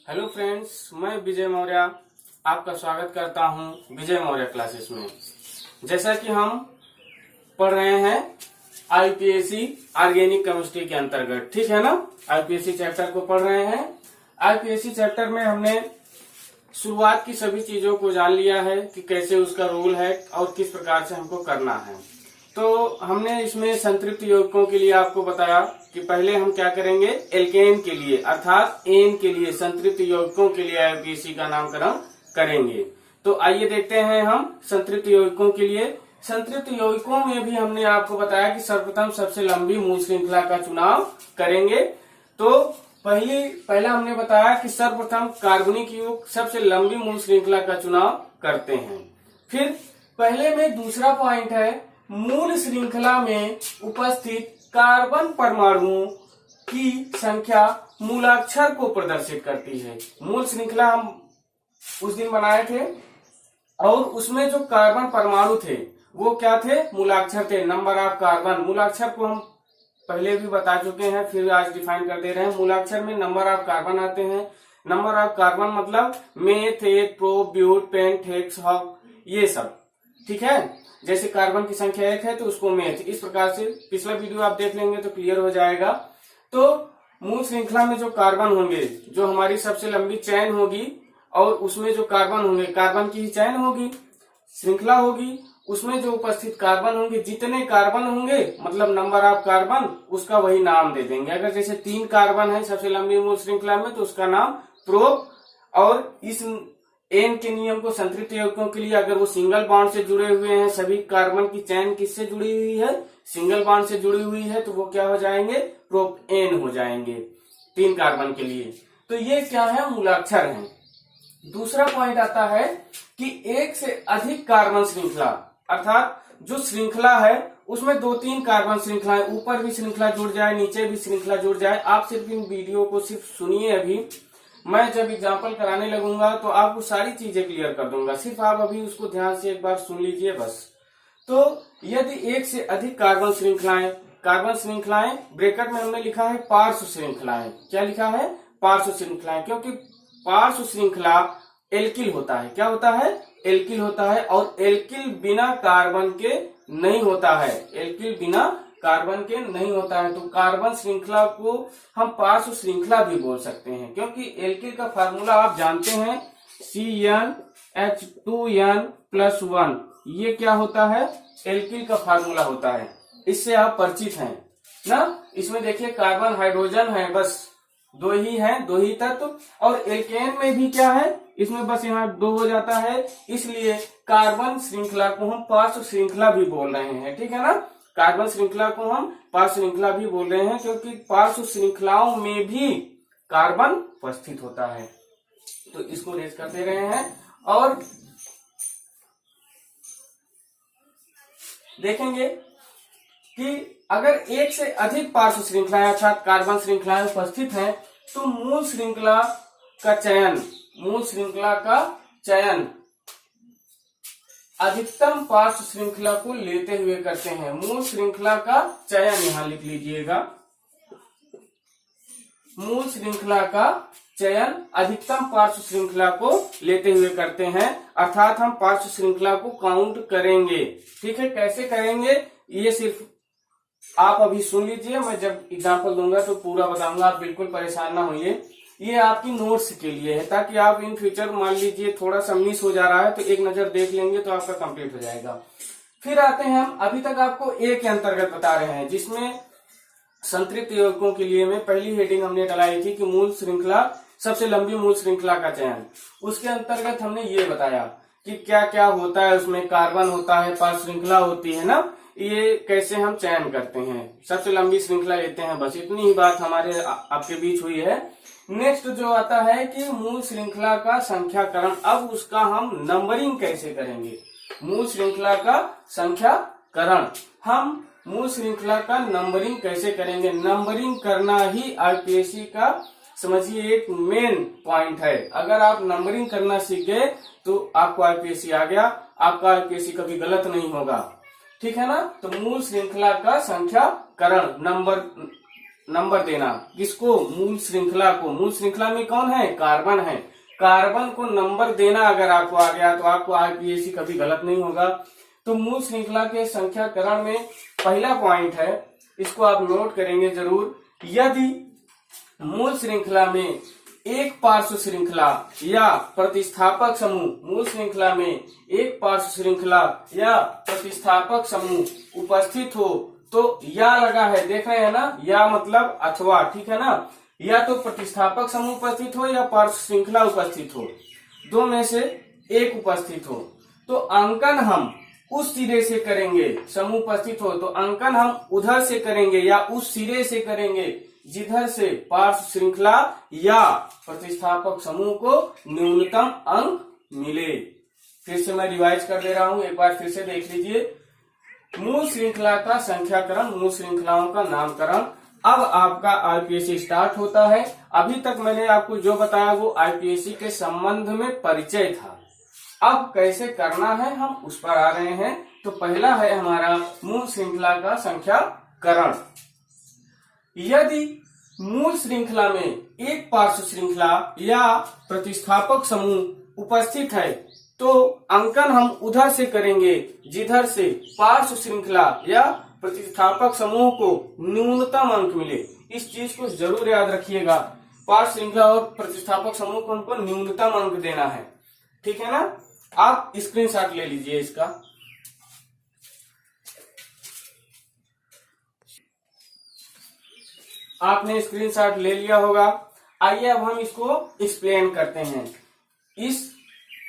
Hello friends, मैं विजय मौर्य आपका स्वागत करता हूं विजय मौर्य क्लासेस में। जैसा कि हम पढ़ रहे हैं आईपीएससी ऑर्गेनिक केमिस्ट्री के अंतर्गत, ठीक है ना। आईपीएससी चैप्टर को पढ़ रहे हैं। आईपीएससी चैप्टर में हमने शुरुआत की सभी चीजों को जान लिया है कि कैसे उसका रूल है और किस प्रकार से हमको करना है। तो हमने इसमें संतृप्त यौगिकों के लिए आपको बताया कि पहले हम क्या करेंगे, एल्केन के लिए अर्थात एन के लिए संतृप्त यौगिकों के लिए आईपीएससी का नामकरण करेंगे। तो आइए देखते हैं हम संतृप्त यौगिकों के लिए। संतृप्त यौगिकों में भी हमने आपको बताया कि सर्वप्रथम सबसे लंबी मूल श्रृंखला का चुनाव करेंगे। तो पहला हमने बताया कि सर्वप्रथम कार्बनिक युग सबसे लंबी मूल श्रृंखला का चुनाव करते हैं। फिर पहले में दूसरा पॉइंट है, मूल श्रृंखला में उपस्थित कार्बन परमाणुओं की संख्या मूलाक्षर को प्रदर्शित करती है। मूल श्रृंखला हम उस दिन बनाए थे और उसमें जो कार्बन परमाणु थे वो क्या थे, मूलाक्षर थे, नंबर ऑफ कार्बन। मूलाक्षर को हम पहले भी बता चुके हैं, फिर आज डिफाइन कर दे रहे हैं। मूलाक्षर में नंबर ऑफ कार्बन आते हैं। नंबर ऑफ कार्बन मतलब meth, eth, pro, but, pent, hex, hock, ये सब, ठीक है। जैसे कार्बन की संख्या 1 है तो उसको मेथ, इस प्रकार से पिछला वीडियो आप देख लेंगे तो क्लियर हो जाएगा। तो मूल श्रृंखला में जो कार्बन होंगे, जो हमारी सबसे लंबी चैन होगी और उसमें जो कार्बन होंगे, कार्बन की ही चैन होगी, श्रृंखला होगी, उसमें जो उपस्थित कार्बन होंगे, जितने कार्बन होंगे मतलब नंबर ऑफ कार्बन, उसका वही नाम दे देंगे। अगर जैसे 3 कार्बन है सबसे लंबी मूल श्रृंखला में तो उसका नाम प्रोप। और इस एन के नियम को संतृप्त यौगिकों के लिए अगर वो सिंगल बॉन्ड से जुड़े हुए हैं, सभी कार्बन की चैन किससे जुड़ी हुई है, सिंगल बॉन्ड से जुड़ी हुई है, तो वो क्या हो जाएंगे, प्रोप एन हो जाएंगे 3 कार्बन के लिए। तो ये क्या है, मूलाक्षर है। दूसरा पॉइंट आता है कि एक से अधिक कार्बन श्रृंखला, अर्थात जो श्रृंखला है उसमें 2-3 कार्बन श्रृंखलाएं, ऊपर भी श्रृंखला जुड़ जाए, नीचे भी श्रृंखला जुड़ जाए। आप सिर्फ इन वीडियो को सिर्फ सुनिए, अभी मैं जब एग्जाम्पल कराने लगूंगा तो आपको सारी चीजें क्लियर कर दूंगा, सिर्फ आप अभी उसको ध्यान से एक बार सुन लीजिए बस। तो यदि एक से अधिक कार्बन श्रृंखलाएं ब्रैकेट में हमने लिखा है पार्श्व श्रृंखलाएं। क्या लिखा है, पार्श्व श्रृंखलाएं, क्योंकि पार्श्व श्रृंखला एल्किल होता है। क्या होता है, एल्किल होता है। और एल्किल बिना कार्बन के नहीं होता है, एल्किल बिना कार्बन के नहीं होता है। तो कार्बन श्रृंखला को हम पार्श्व श्रृंखला भी बोल सकते हैं, क्योंकि एल्किल का फार्मूला आप जानते हैं, CnH2n+1। ये क्या होता है, एल्किल का फार्मूला होता है, इससे आप परिचित हैं ना। इसमें देखिए कार्बन हाइड्रोजन है, बस 2 ही हैं, 2 ही तत्व। और एल्केन में भी क्या है, इसमें बस यहाँ 2 हो जाता है, इसलिए कार्बन श्रृंखला को हम पार्श्व श्रृंखला भी बोल रहे हैं, ठीक है ना। कार्बन श्रृंखला को हम पार्श्व श्रृंखला भी बोल रहे हैं, क्योंकि पार्श्व श्रृंखलाओं में भी कार्बन उपस्थित होता है। तो इसको रेज कर दे रहे हैं और देखेंगे कि अगर एक से अधिक पार्श्व श्रृंखलाएं अर्थात कार्बन श्रृंखलाएं उपस्थित हैं तो मूल श्रृंखला का चयन अधिकतम पार्श्व श्रृंखला को लेते हुए करते हैं। मूल श्रृंखला का चयन यहां लिख लीजिएगा, मूल श्रृंखला का चयन अधिकतम पार्श्व श्रृंखला को लेते हुए करते हैं, अर्थात हम पार्श्व श्रृंखला को काउंट करेंगे, ठीक है। कैसे करेंगे ये सिर्फ आप अभी सुन लीजिए, मैं जब एग्जाम्पल दूंगा तो पूरा बताऊंगा, आप बिल्कुल परेशान ना होइए। ये आपकी नोट्स के लिए है, ताकि आप इन फ्यूचर मान लीजिए थोड़ा सा मिस हो जा रहा है तो एक नजर देख लेंगे तो आपका कंप्लीट हो जाएगा। फिर आते हैं हम, अभी तक आपको ए के अंतर्गत बता रहे हैं, जिसमें संतृप्त यौगिकों के लिए में पहली हेडिंग हमने डलाई थी कि मूल श्रृंखला सबसे लंबी मूल श्रृंखला का चयन। उसके अंतर्गत हमने ये बताया कि क्या क्या होता है, उसमें कार्बन होता है, पार्श्व श्रृंखला होती है ना, ये कैसे हम चयन करते हैं, सबसे लंबी श्रृंखला लेते हैं, बस इतनी ही बात हमारे आपके बीच हुई है। नेक्स्ट जो आता है कि मूल श्रृंखला का संख्याकरण, अब उसका हम नंबरिंग कैसे करेंगे। मूल श्रृंखला का संख्याकरण, हम मूल श्रृंखला का नंबरिंग कैसे करेंगे। नंबरिंग करना ही आईपीएससी का समझिए एक मेन पॉइंट है। अगर आप नंबरिंग करना सीख गए तो आपको आईपीएससी आ गया, आपका आईपीएससी कभी गलत नहीं होगा, ठीक है ना। तो मूल श्रृंखला का संख्याकरण, नंबर नंबर देना। किसको? मूल श्रृंखला को। मूल श्रृंखला में कौन है? कार्बन है। कार्बन को नंबर देना अगर आपको आ गया तो आपको आईपीएसी कभी गलत नहीं होगा। तो मूल श्रृंखला के संख्याकरण में पहला पॉइंट है, इसको आप नोट करेंगे जरूर। यदि मूल श्रृंखला में एक पार्श्व श्रृंखला या प्रतिस्थापक समूह, मूल श्रृंखला में एक पार्श्व श्रृंखला या प्रतिस्थापक समूह उपस्थित हो तो या लगा है, देख रहे हैं ना, या मतलब अथवा, ठीक है ना। या तो प्रतिस्थापक समूह उपस्थित हो या पार्श्व श्रृंखला उपस्थित हो, दो में से एक उपस्थित हो, तो अंकन हम उस सिरे से करेंगे। समूह उपस्थित हो तो अंकन हम उधर से करेंगे या उस सिरे से करेंगे जिधर से पार्श्व श्रृंखला या प्रतिस्थापक समूह को न्यूनतम अंक मिले। फिर से मैं रिवाइज कर दे रहा हूं, एक बार फिर से देख लीजिए। मूल श्रृंखला का संख्याकरण, मूल श्रृंखलाओं का नामकरण। अब आपका आईपीएसी स्टार्ट होता है। अभी तक मैंने आपको जो बताया वो आईपीएसी के संबंध में परिचय था। अब कैसे करना है हम उस पर आ रहे हैं। तो पहला है हमारा मूल श्रृंखला का संख्याकरण। यदि मूल श्रृंखला में एक पार्श्व श्रृंखला या प्रतिस्थापक समूह उपस्थित है तो अंकन हम उधर से करेंगे जिधर से पार्श्व श्रृंखला या प्रतिस्थापक समूह को न्यूनतम अंक मिले। इस चीज को जरूर याद रखिएगा, पार्श्व श्रृंखला और प्रतिस्थापक समूह को हमको न्यूनतम अंक देना है, ठीक है ना। आप स्क्रीनशॉट ले लीजिए इसका। आपने स्क्रीनशॉट ले लिया होगा। आइए अब हम इसको एक्सप्लेन करते हैं, इस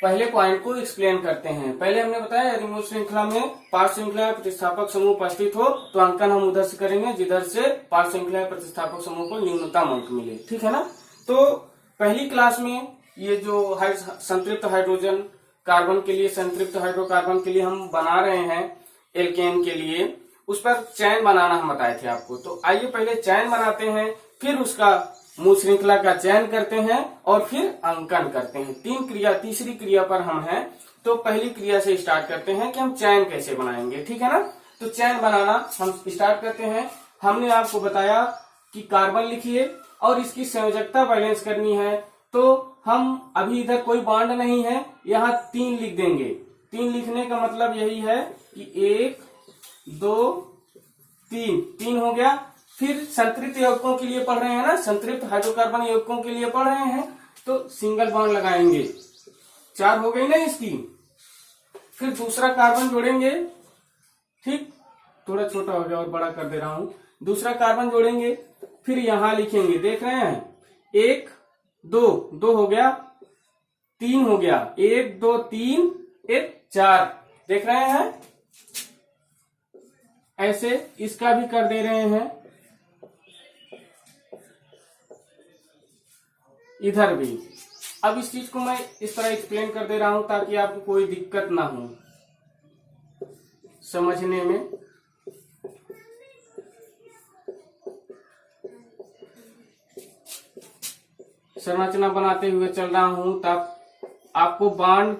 पहले पॉइंट को एक्सप्लेन करते हैं। पहले हमने बताया यदि मूल श्रृंखला में पार्श्व श्रृंखला प्रतिस्थापक समूह उपस्थित हो तो अंकन हम उधर से करेंगे जिधर से पार्श्व श्रृंखला प्रतिस्थापक समूह को न्यूनतम अंक मिले, ठीक है ना। तो पहली क्लास में ये जो संतृप्त हाइड्रोजन कार्बन के लिए, संतृप्त हाइड्रोकार्बन के लिए हम बना रहे हैं एल्केन के लिए, उस पर चैन बनाना हम बताए थे आपको। तो आइए पहले चैन बनाते हैं, फिर उसका मूल श्रृंखला का चयन करते हैं और फिर अंकन करते हैं। तीसरी क्रिया पर हम हैं। तो पहली क्रिया से स्टार्ट करते हैं कि हम चैन कैसे बनाएंगे, ठीक है ना। तो चैन बनाना हम स्टार्ट करते हैं। हमने आपको बताया कि कार्बन लिखिए और इसकी संयोजकता बैलेंस करनी है। तो हम अभी इधर कोई बॉन्ड नहीं है, यहाँ 3 लिख देंगे। 3 लिखने का मतलब यही है कि 1 2 3 हो गया। फिर संतृप्त यौगिकों के लिए पढ़ रहे हैं ना, संतृप्त हाइड्रोकार्बन यौगिकों के लिए पढ़ रहे हैं तो सिंगल बॉन्ड लगाएंगे। 4 हो गई ना इसकी। फिर दूसरा कार्बन जोड़ेंगे, ठीक, थोड़ा छोटा हो गया और बड़ा कर दे रहा हूं। दूसरा कार्बन जोड़ेंगे, फिर यहां लिखेंगे, देख रहे हैं 1 2 हो गया, 3 हो गया, 1 2 3 1 4, देख रहे हैं। ऐसे इसका भी कर दे रहे हैं, इधर भी। अब इस चीज को मैं इस तरह एक्सप्लेन कर दे रहा हूं ताकि आपको कोई दिक्कत ना हो समझने में। संरचना बनाते हुए चल रहा हूं तब आपको बॉन्ड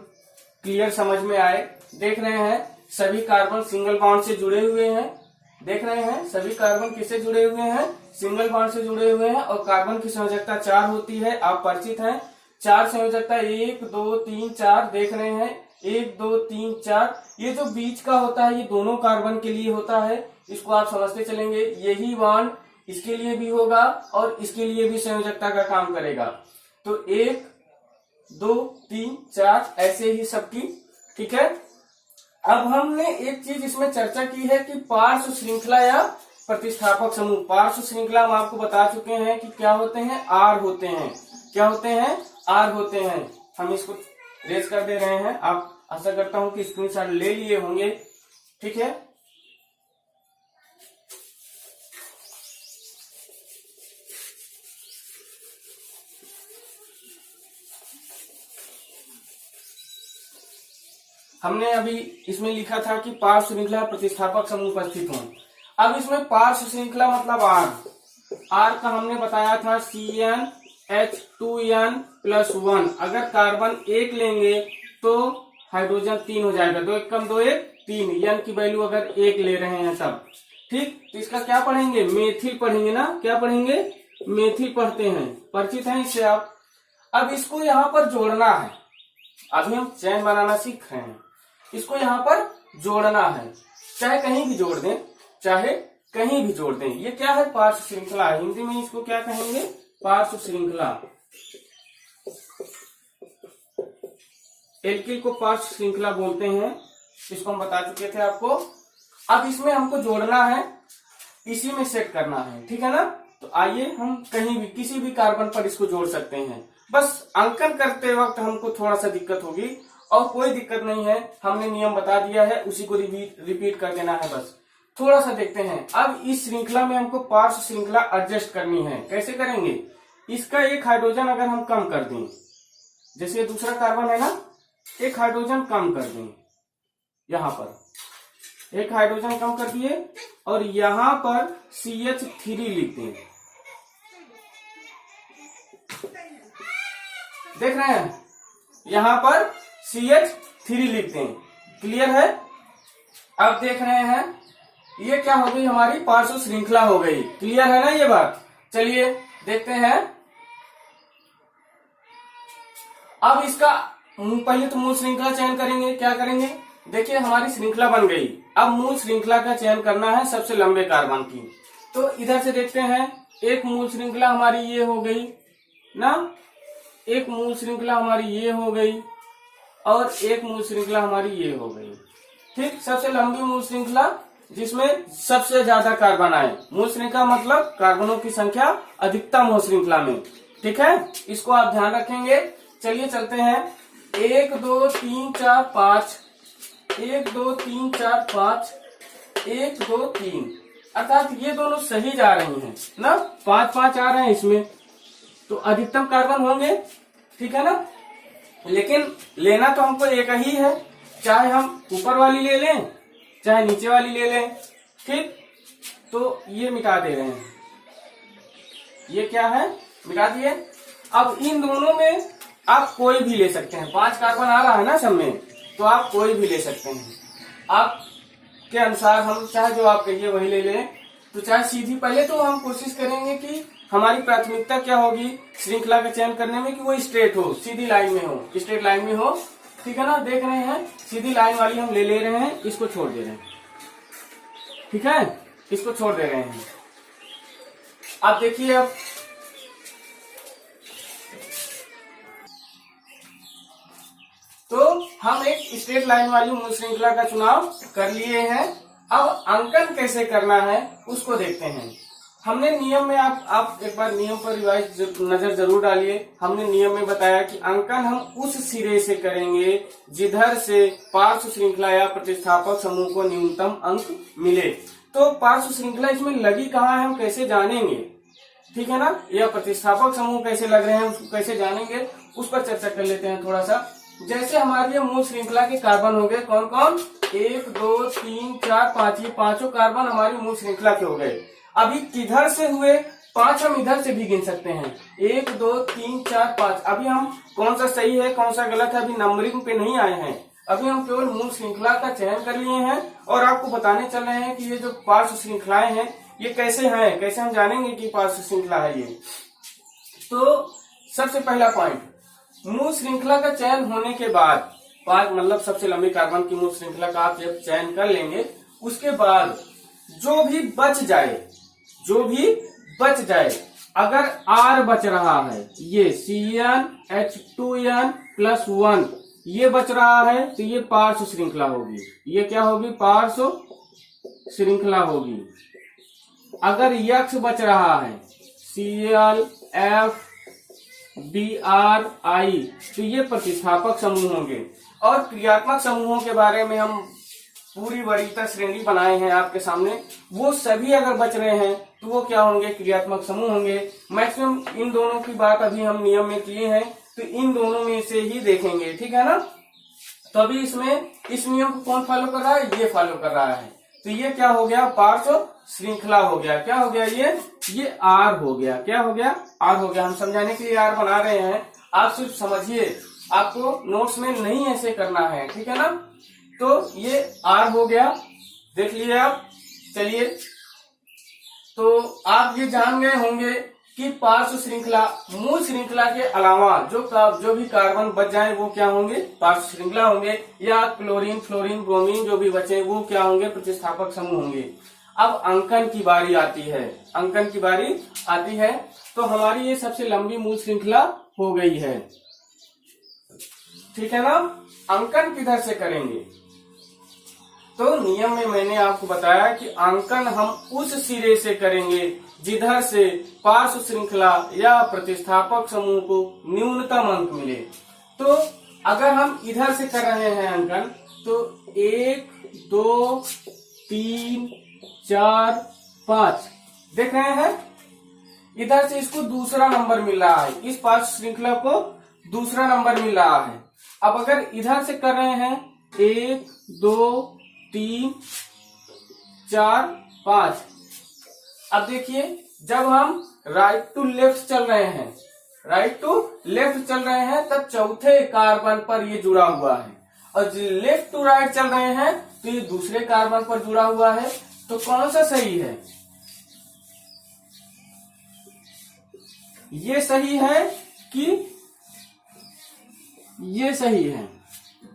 क्लियर समझ में आए। देख रहे हैं सभी कार्बन सिंगल बॉन्ड से जुड़े हुए हैं, देख रहे हैं सभी कार्बन किससे जुड़े हुए हैं, सिंगल बॉन्ड से जुड़े हुए हैं। और कार्बन की संयोजकता 4 होती है, आप परिचित हैं। 4 संयोजकता 1 2 3 4, देख रहे हैं 1 2 3 4। ये जो बीच का होता है ये दोनों कार्बन के लिए होता है, इसको आप समझते चलेंगे। यही बॉन्ड इसके लिए भी होगा और इसके लिए भी संयोजकता का काम करेगा। तो 1 2 3 4 ऐसे ही सबकी, ठीक है। अब हमने एक चीज इसमें चर्चा की है कि पार्श्व श्रृंखला या प्रतिस्थापक समूह। पार्श्व श्रृंखला हम आपको बता चुके हैं कि क्या होते हैं, आर होते हैं। क्या होते हैं, आर होते हैं। हम इसको रेज कर दे रहे हैं, आप आशा करता हूं कि स्क्रीनशॉट ले लिए होंगे, ठीक है। हमने अभी इसमें लिखा था कि पार्श्व श्रृंखला प्रतिस्थापक समूह उपस्थित हों। अब इसमें पार्श्व श्रृंखला मतलब आर का हमने बताया था CnH2n+1। अगर कार्बन 1 लेंगे तो हाइड्रोजन 3 हो जाएगा। 2 1 कम 2 1 3, n की वैल्यू अगर 1 ले रहे हैं सब, ठीक, तो इसका क्या पढ़ेंगे, मेथिल पढ़ेंगे ना, क्या पढ़ेंगे, मेथिल पढ़ते हैं, परिचित हैं इससे आप। अब इसको यहाँ पर जोड़ना है, अभी हम चैन बनाना सीख रहे हैं, इसको यहाँ पर जोड़ना है, चाहे कहीं भी जोड़ दें, चाहे कहीं भी जोड़ दें। ये क्या है, पार्श्व श्रृंखला, हिंदी में इसको क्या कहेंगे, पार्श्व श्रृंखला। एल्किल को पार्श्व श्रृंखला बोलते हैं, इसको हम बता चुके थे आपको। अब इसमें हमको जोड़ना है, इसी में सेट करना है, ठीक है ना। तो आइए हम कहीं भी किसी भी कार्बन पर इसको जोड़ सकते हैं, बस अंकन करते वक्त हमको थोड़ा सा दिक्कत होगी, और कोई दिक्कत नहीं है, हमने नियम बता दिया है, उसी को रिपीट कर देना है बस। थोड़ा सा देखते हैं, अब इस श्रृंखला में हमको पार्श्व श्रृंखला एडजस्ट करनी है, कैसे करेंगे, इसका एक हाइड्रोजन अगर हम कम कर दें, जैसे ये दूसरा कार्बन है ना, एक हाइड्रोजन कम कर दें, यहां पर एक हाइड्रोजन कम कर दिए, और यहां पर CH3 लिख दें, देख रहे हैं, यहां पर CH3 लिख दें, क्लियर है। अब देख रहे हैं, ये क्या हो गई, हमारी पार्श्व श्रृंखला हो गई, क्लियर है ना ये बात। चलिए देखते हैं, अब इसका पहले तो मूल श्रृंखला चयन करेंगे, क्या करेंगे, देखिए हमारी श्रृंखला बन गई। अब मूल श्रृंखला का चयन करना है सबसे लंबे कार्बन की, तो इधर से देखते हैं, एक मूल श्रृंखला हमारी ये हो गई ना, एक मूल श्रृंखला हमारी ये हो गई, और एक मूल श्रृंखला हमारी ये हो गई, ठीक। सबसे लंबी मूल श्रृंखला जिसमें सबसे ज्यादा कार्बन आए, मूल श्रृंखला मतलब कार्बनों की संख्या अधिकतम हो श्रृंखला में, ठीक है, इसको आप ध्यान रखेंगे। चलिए चलते हैं, 1 2 3 4 5, 1 2 3 4 5, 1 2 3, अर्थात ये दोनों सही जा रही हैं ना, 5 5 आ रहे हैं इसमें, तो अधिकतम कार्बन होंगे, ठीक है ना। लेकिन लेना तो हमको एक ही है, चाहे हम ऊपर वाली ले लें, चाहे नीचे वाली ले लें, ठीक। तो ये मिटा दे रहे हैं, ये क्या है, मिटा दिए। अब इन दोनों में आप कोई भी ले सकते हैं, 5 कार्बन आ रहा है ना सब में, तो आप कोई भी ले सकते हैं, आपके अनुसार, हम चाहे जो आप कहिए वही ले लें। तो चाहे सीधी, पहले तो हम कोशिश करेंगे कि हमारी प्राथमिकता क्या होगी श्रृंखला का चयन करने में, कि वो स्ट्रेट हो, सीधी लाइन में हो, स्ट्रेट लाइन में हो, ठीक है ना। देख रहे हैं, सीधी लाइन वाली हम ले रहे हैं, इसको छोड़ दे रहे हैं, ठीक है, इसको छोड़ दे रहे हैं। अब देखिए, अब तो हम एक स्ट्रेट लाइन वाली मूल श्रृंखला का चुनाव कर लिए हैं। अब अंकन कैसे करना है उसको देखते हैं। हमने नियम में, आप एक बार नियम पर रिवाइज नजर जरूर डालिए। हमने नियम में बताया कि अंकन हम उस सिरे से करेंगे जिधर से पार्श्व श्रृंखला या प्रतिस्थापक समूह को न्यूनतम अंक मिले। तो पार्श्व श्रृंखला इसमें लगी कहाँ है हम कैसे जानेंगे, ठीक है ना, या प्रतिस्थापक समूह कैसे लग रहे हैं उसको कैसे जानेंगे, उस पर चर्चा कर लेते हैं थोड़ा सा। जैसे हमारी मूल श्रृंखला के कार्बन हो गए, कौन कौन, 1 2 3 4 5, ये पांचों कार्बन हमारी मूल श्रृंखला के हो गए। अभी किधर से हुए, 5 हम इधर से भी गिन सकते हैं, 1 2 3 4 5। अभी हम कौन सा सही है कौन सा गलत है अभी नंबरिंग पे नहीं आए हैं, अभी हम केवल मूल श्रृंखला का चयन कर लिए हैं और आपको बताने चल रहे हैं कि ये जो पार्श्व श्रृंखलाएं हैं ये कैसे हैं, कैसे हम जानेंगे कि पार्श्व श्रृंखला है ये। तो सबसे पहला पॉइंट, मूल श्रृंखला का चयन होने के बाद, 5 मतलब सबसे लंबी कार्बन की मूल श्रृंखला का आप जब चयन कर लेंगे, उसके बाद जो भी बच जाए, अगर R बच रहा है, ये CnH2n+1 ये बच रहा है, तो ये पार्श्व श्रृंखला होगी। ये क्या होगी, पार्श्व श्रृंखला होगी। अगर यक्ष बच रहा है, Cl, F, Br, I, तो ये प्रतिस्थापक समूह होंगे। और क्रियात्मक समूहों के बारे में हम पूरी वरीयता श्रेणी बनाए हैं आपके सामने, वो सभी अगर बच रहे हैं तो वो क्या होंगे, क्रियात्मक समूह होंगे। मैक्सिमम इन दोनों की बात अभी हम नियम में किए हैं, तो इन दोनों में से ही देखेंगे, ठीक है ना। तो अभी इसमें इस नियम को कौन फॉलो कर रहा है, ये फॉलो कर रहा है। तो ये क्या हो गया, पार्श्व श्रृंखला हो गया। क्या हो गया, ये R हो गया। क्या हो गया, R हो गया। हम समझाने के लिए R बना रहे हैं, आप सिर्फ समझिए, आपको नोट्स में नहीं ऐसे करना है, ठीक है ना। तो ये R हो गया, देख लीजिए आप। चलिए तो आप ये जान गए होंगे कि पार्श्व श्रृंखला मूल श्रृंखला के अलावा जो भी कार्बन बच जाए वो क्या होंगे, पार्श्व श्रृंखला होंगे, या क्लोरीन फ्लोरीन ब्रोमीन जो भी बचे वो क्या होंगे, प्रतिस्थापक समूह होंगे। अब अंकन की बारी आती है, अंकन की बारी आती है। तो हमारी ये सबसे लंबी मूल श्रृंखला हो गई है, ठीक है ना। अंकन किधर से करेंगे, तो नियम में मैंने आपको बताया कि अंकन हम उस सिरे से करेंगे जिधर से पार्श्व श्रृंखला या प्रतिस्थापक समूह को न्यूनतम अंक मिले। तो अगर हम इधर से कर रहे हैं अंकन, तो 1 2 3 4 5 देख रहे हैं, इधर से इसको दूसरा नंबर मिल रहा है, इस पार्श्व श्रृंखला को दूसरा नंबर मिल रहा है। अब अगर इधर से कर रहे हैं 1 2 3 4 5, अब देखिए जब हम राइट टू लेफ्ट चल रहे हैं, राइट टू लेफ्ट चल रहे हैं, तब चौथे कार्बन पर ये जुड़ा हुआ है, और लेफ्ट टू राइट चल रहे हैं तो ये दूसरे कार्बन पर जुड़ा हुआ है। तो कौन सा सही है, ये सही है कि ये सही है।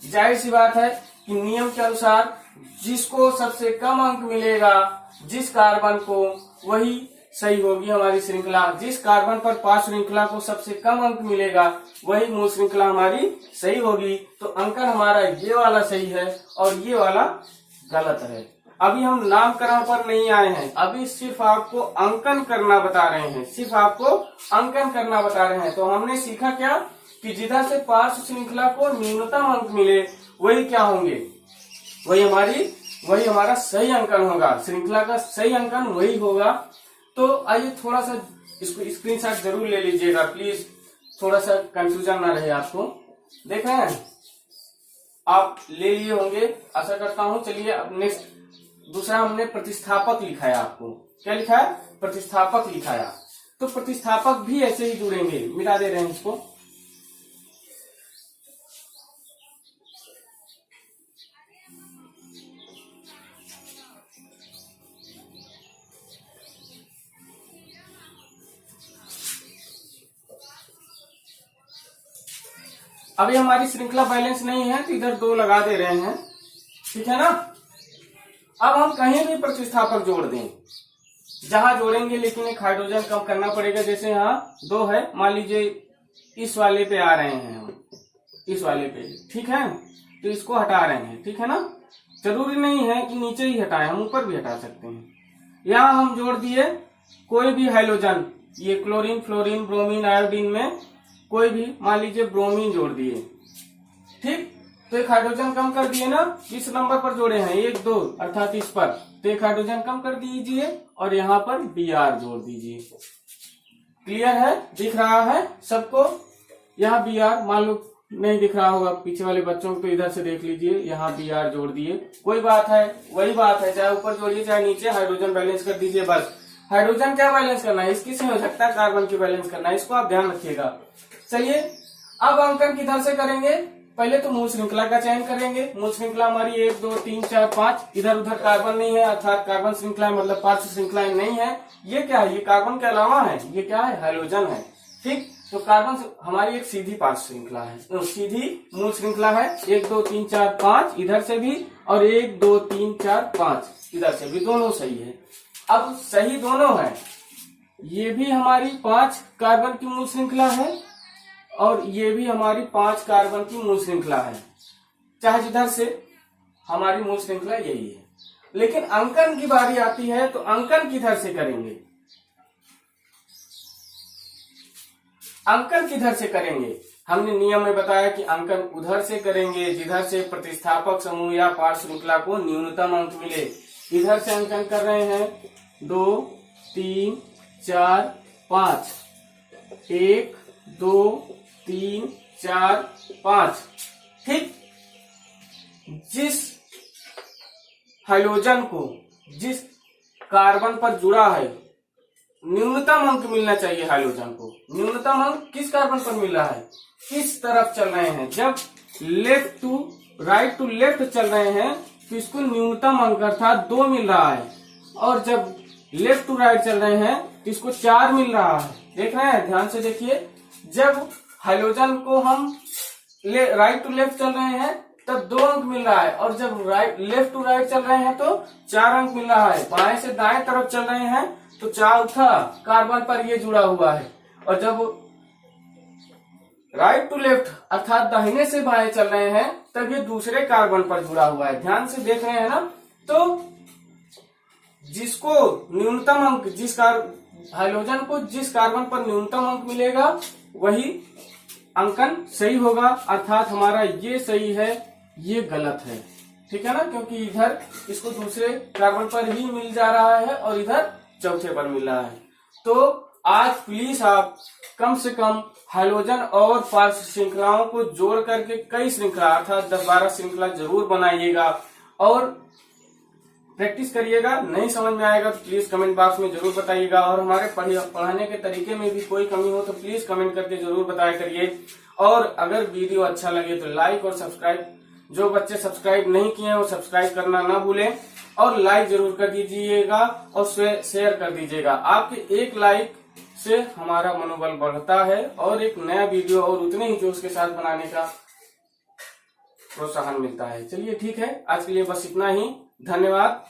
जाहिर सी बात है कि नियम के अनुसार जिसको सबसे कम अंक मिलेगा, जिस कार्बन को, वही सही होगी हमारी श्रृंखला। जिस कार्बन पर पार्श्व श्रृंखला को सबसे कम अंक मिलेगा वही मूल श्रृंखला हमारी सही होगी। तो अंकन हमारा ये वाला सही है और ये वाला गलत है। अभी हम नामकरण पर नहीं आए हैं, अभी सिर्फ आपको अंकन करना बता रहे हैं, सिर्फ आपको अंकन करना बता रहे हैं। तो हमने सीखा क्या कि जिधर से पार्श्व श्रृंखला को न्यूनतम अंक मिले वही क्या होंगे, वही हमारा सही अंकन होगा, श्रृंखला का सही अंकन वही होगा। तो आइए थोड़ा सा इसको स्क्रीनशॉट जरूर ले लीजिएगा प्लीज, थोड़ा सा कंफ्यूजन ना रहे आपको। देख रहे हैं आप, ले लिए होंगे आशा करता हूं। चलिए अब नेक्स्ट दूसरा हमने प्रतिस्थापक लिखाया, आपको क्या लिखा है, प्रतिस्थापक लिखाया। तो प्रतिस्थापक भी ऐसे ही जुड़ेंगे, मिटा दे रहे हैं इसको। अभी हमारी श्रृंखला बैलेंस नहीं है तो इधर 2 लगा दे रहे हैं, ठीक है ना। अब हम कहीं भी प्रतिस्थापक जोड़ दें, जहां जोड़ेंगे लेकिन एक हाइड्रोजन कम करना पड़ेगा। जैसे यहाँ 2 है, मान लीजिए इस वाले पे आ रहे हैं हम, इस वाले पे, ठीक है, तो इसको हटा रहे हैं, ठीक है ना। जरूरी नहीं है कि नीचे ही हटाएं, हम ऊपर भी हटा सकते हैं। यहाँ हम जोड़ दिए कोई भी हाइड्रोजन, ये क्लोरीन फ्लोरीन ब्रोमीन आयोडीन में कोई भी, मान लीजिए ब्रोमीन जोड़ दिए, ठीक। तो एक हाइड्रोजन कम कर दिए ना, इस नंबर पर जोड़े हैं 1 2 अर्थात इस पर, तो एक हाइड्रोजन कम कर दीजिए और यहाँ पर Br जोड़ दीजिए। क्लियर है, दिख रहा है सबको। यहाँ Br मान लो नहीं दिख रहा होगा पीछे वाले बच्चों को, तो इधर से देख लीजिए, यहाँ Br जोड़ दिए। कोई बात है, वही बात है, चाहे ऊपर जोड़िए चाहे नीचे, हाइड्रोजन बैलेंस कर दीजिए बस। हाइड्रोजन क्या बैलेंस करना है, इसकी संयोजकता कार्बन की बैलेंस करना है, इसको आप ध्यान रखिएगा। चलिए अब अंकन किधर से करेंगे, पहले तो मूल श्रृंखला का चयन करेंगे। मूल श्रृंखला हमारी 1 2 3 4 5, इधर उधर कार्बन नहीं है, अर्थात कार्बन श्रृंखला मतलब पार्श्व श्रृंखलाएं नहीं है। ये क्या है, ये कार्बन के अलावा है, ये क्या है, हाइड्रोजन है, ठीक। तो कार्बन हमारी एक सीधी पार्श्व श्रृंखला है, तो सीधी मूल श्रृंखला है। 1 2 3 4 5 इधर से भी, और 1 2 3 4 5 इधर से भी, दोनों सही है। अब सही दोनों है, ये भी हमारी 5 कार्बन की मूल श्रृंखला है और ये भी हमारी 5 कार्बन की मूल श्रृंखला है, चाहे जिधर से हमारी मूल श्रृंखला यही है। लेकिन अंकन की बारी आती है तो अंकन किधर से करेंगे, अंकन किधर से करेंगे। हमने नियम में बताया कि अंकन उधर से करेंगे जिधर से प्रतिस्थापक समूह या पार्श्व श्रृंखला को न्यूनतम अंक मिले। इधर से अंकन कर रहे हैं 2 3 4 5, 1 2 3 4 5, ठीक। जिस हाइड्रोजन को जिस कार्बन पर जुड़ा है न्यूनतम अंक मिलना चाहिए, हाइड्रोजन को न्यूनतम अंक किस कार्बन पर मिल रहा है, किस तरफ चल रहे हैं। जब left to right to left चल रहे हैं तो इसको न्यूनतम अंक अर्थात 2 मिल रहा है, और जब लेफ्ट टू राइट चल रहे हैं तो इसको 4 मिल रहा है। देख रहे हैं, ध्यान से देखिए, जब हाइड्रोजन को हम राइट टू लेफ्ट चल रहे हैं तब 2 अंक मिल रहा है, और जब लेफ्ट टू राइट चल रहे हैं तो 4 अंक मिल रहा है। बाएं से दाएं तरफ चल रहे हैं तो चौथा कार्बन पर ये जुड़ा हुआ है, और जब राइट टू लेफ्ट अर्थात दाहिने से बाएं चल रहे हैं तब ये दूसरे कार्बन पर जुड़ा हुआ है। ध्यान से देख रहे हैं ना, तो जिसको न्यूनतम अंक हाइड्रोजन को जिस कार्बन पर न्यूनतम अंक मिलेगा वही अंकन सही होगा, अर्थात हमारा ये सही है, ये गलत है। ठीक है ना, क्योंकि इधर इसको दूसरे कार्बन पर ही मिल जा रहा है और इधर चौथे पर मिल रहा है। तो आज प्लीज आप कम से कम हाइड्रोजन और पार्श्व श्रृंखलाओं को जोड़ करके कई श्रृंखला अर्थात 10-12 श्रृंखला जरूर बनाइएगा और प्रैक्टिस करिएगा। नहीं समझ में आएगा तो प्लीज कमेंट बॉक्स में जरूर बताइएगा, और हमारे पढ़ाने के तरीके में भी कोई कमी हो तो प्लीज कमेंट करके जरूर बताया करिए। और अगर वीडियो अच्छा लगे तो लाइक और सब्सक्राइब, जो बच्चे सब्सक्राइब नहीं किए हैं वो सब्सक्राइब करना ना भूलें, और लाइक जरूर कर दीजिएगा और शेयर कर दीजिएगा। आपके एक लाइक से हमारा मनोबल बढ़ता है और एक नया वीडियो और उतने ही जोश के साथ बनाने का प्रोत्साहन मिलता है। चलिए ठीक है, आज के लिए बस इतना ही। धन्यवाद।